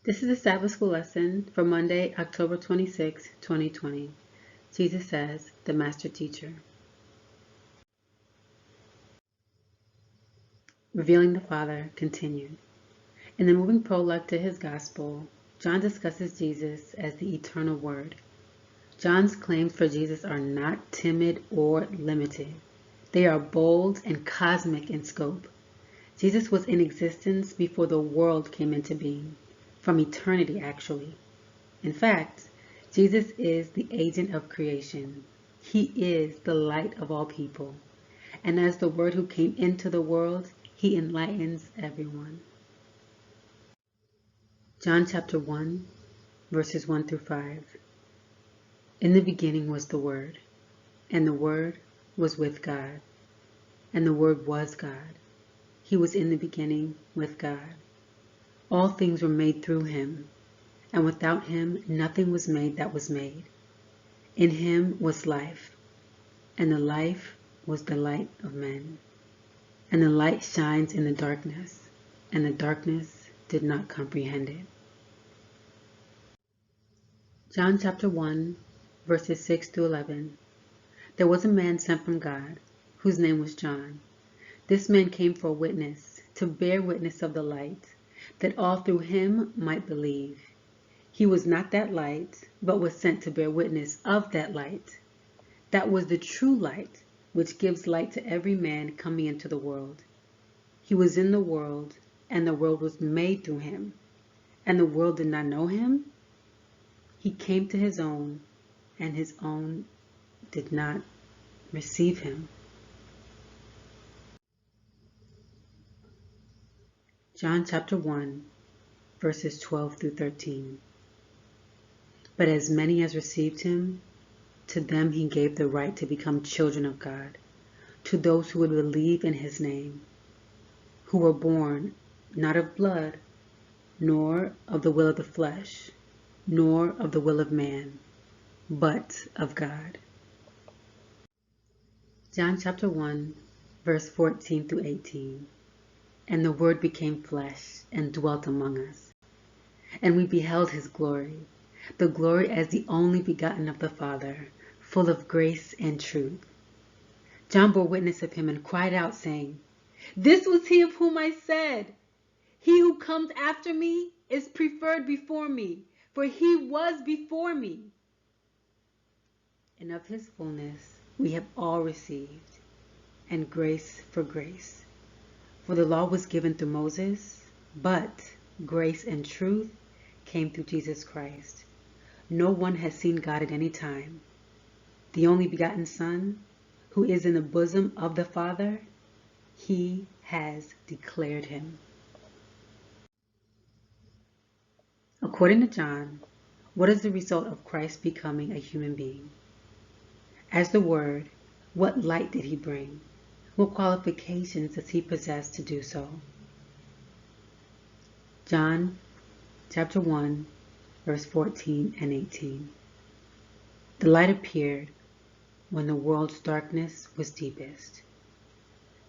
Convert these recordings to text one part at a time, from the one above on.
This is a Sabbath School lesson for Monday, October 26, 2020. Jesus says, the Master Teacher. Revealing the Father continued. In the moving prologue to his Gospel, John discusses Jesus as the eternal Word. John's claims for Jesus are not timid or limited. They are bold and cosmic in scope. Jesus was in existence before the world came into being, from eternity actually. In fact, Jesus is the agent of creation. He is the light of all people. And as the Word who came into the world, he enlightens everyone. John chapter 1, verses 1 through 5. In the beginning was the Word, and the Word was with God, and the Word was God. He was in the beginning with God. All things were made through him, and without him nothing was made that was made. In him was life, and the life was the light of men. And the light shines in the darkness, and the darkness did not comprehend it. John chapter 1, verses 6 through 11. There was a man sent from God, whose name was John. This man came for a witness, to bear witness of the light, that all through him might believe. He was not that light, but was sent to bear witness of that light. That was the true light, which gives light to every man coming into the world. He was in the world, and the world was made through him, and the world did not know him. He came to his own, and his own did not receive him. John chapter 1, verses 12 through 13. But as many as received him, to them he gave the right to become children of God, to those who would believe in his name, who were born not of blood, nor of the will of the flesh, nor of the will of man, but of God. John chapter 1, verse 14 through 18. And the Word became flesh and dwelt among us. And we beheld his glory, the glory as the only begotten of the Father, full of grace and truth. John bore witness of him and cried out, saying, This was he of whom I said, He who comes after me is preferred before me, for he was before me. And of his fullness we have all received, and grace for grace. For the law was given through Moses, but grace and truth came through Jesus Christ. No one has seen God at any time. The only begotten Son, who is in the bosom of the Father, he has declared him. According to John, what is the result of Christ becoming a human being? As the Word, what light did he bring? What qualifications does he possess to do so? John chapter 1, verse 14 and 18. The light appeared when the world's darkness was deepest.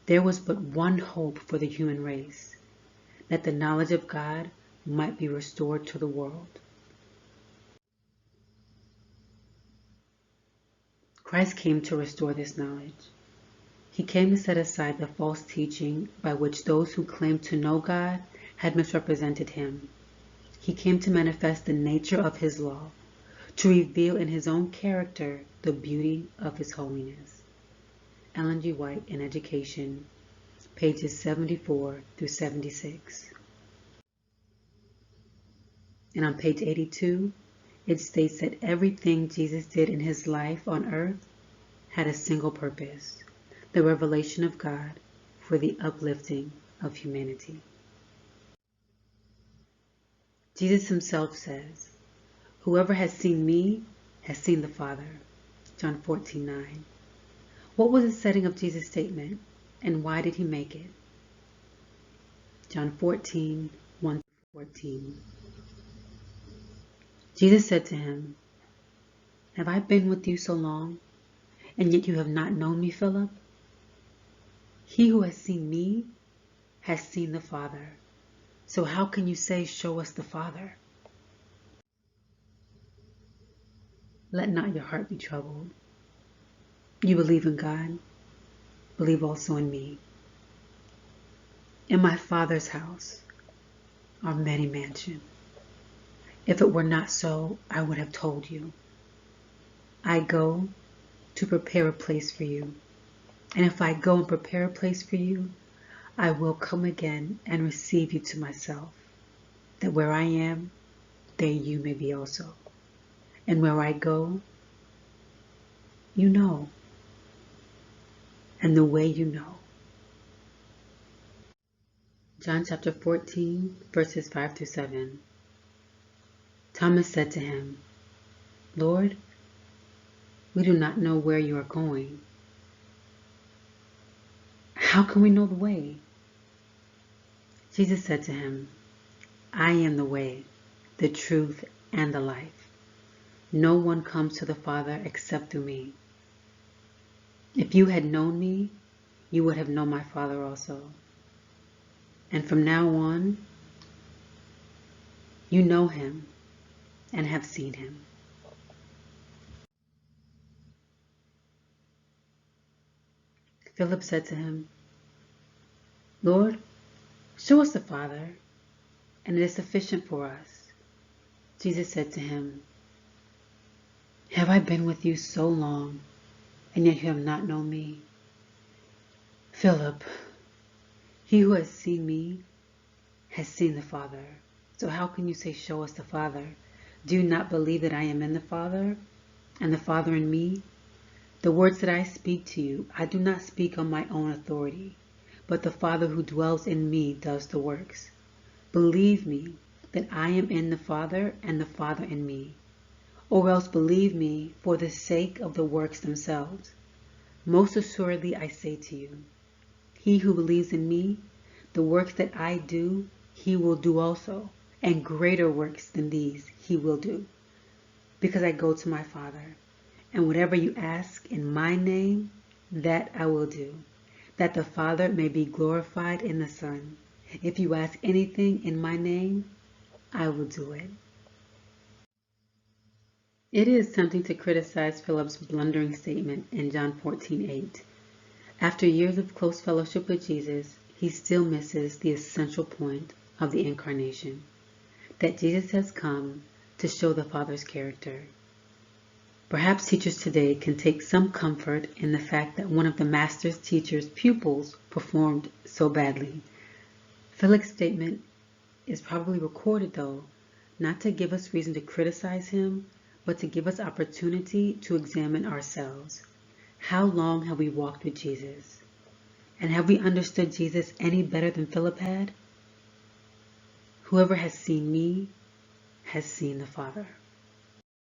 There was but one hope for the human race, that the knowledge of God might be restored to the world. Christ came to restore this knowledge. He came to set aside the false teaching by which those who claimed to know God had misrepresented him. He came to manifest the nature of his law, to reveal in his own character the beauty of his holiness. Ellen G. White in Education, pages 74 through 76. And on page 82, it states that everything Jesus did in his life on earth had a single purpose: the revelation of God for the uplifting of humanity. Jesus himself says, Whoever has seen me has seen the Father. John 14:9. What was the setting of Jesus' statement, and why did he make it? John 14:1-14. Jesus said to him, Have I been with you so long, and yet you have not known me, Philip? He who has seen me has seen the Father. So how can you say, Show us the Father? Let not your heart be troubled. You believe in God, believe also in me. In my Father's house are many mansions. If it were not so, I would have told you. I go to prepare a place for you. And if I go and prepare a place for you, I will come again and receive you to myself, that where I am, there you may be also. And where I go, you know, and the way you know. John chapter 14, verses 5 through 7. Thomas said to him, Lord, we do not know where you are going. How can we know the way? Jesus said to him, I am the way, the truth, and the life. No one comes to the Father except through me. If you had known me, you would have known my Father also. And from now on, you know him and have seen him. Philip said to him, Lord, show us the Father, and it is sufficient for us. Jesus said to him, Have I been with you so long, and yet you have not known me? Philip, he who has seen me has seen the Father. So how can you say, Show us the Father? Do you not believe that I am in the Father, and the Father in me? The words that I speak to you, I do not speak on my own authority, but the Father who dwells in me does the works. Believe me that I am in the Father and the Father in me, or else believe me for the sake of the works themselves. Most assuredly I say to you, he who believes in me, the works that I do, he will do also, and greater works than these he will do, because I go to my Father. And whatever you ask in my name, that I will do, that the Father may be glorified in the Son. If you ask anything in my name, I will do it. It is tempting to criticize Philip's blundering statement in John 14:8. After years of close fellowship with Jesus, he still misses the essential point of the incarnation, that Jesus has come to show the Father's character. Perhaps teachers today can take some comfort in the fact that one of the master's teacher's pupils performed so badly. Philip's statement is probably recorded, though, not to give us reason to criticize him, but to give us opportunity to examine ourselves. How long have we walked with Jesus? And have we understood Jesus any better than Philip had? Whoever has seen me has seen the Father.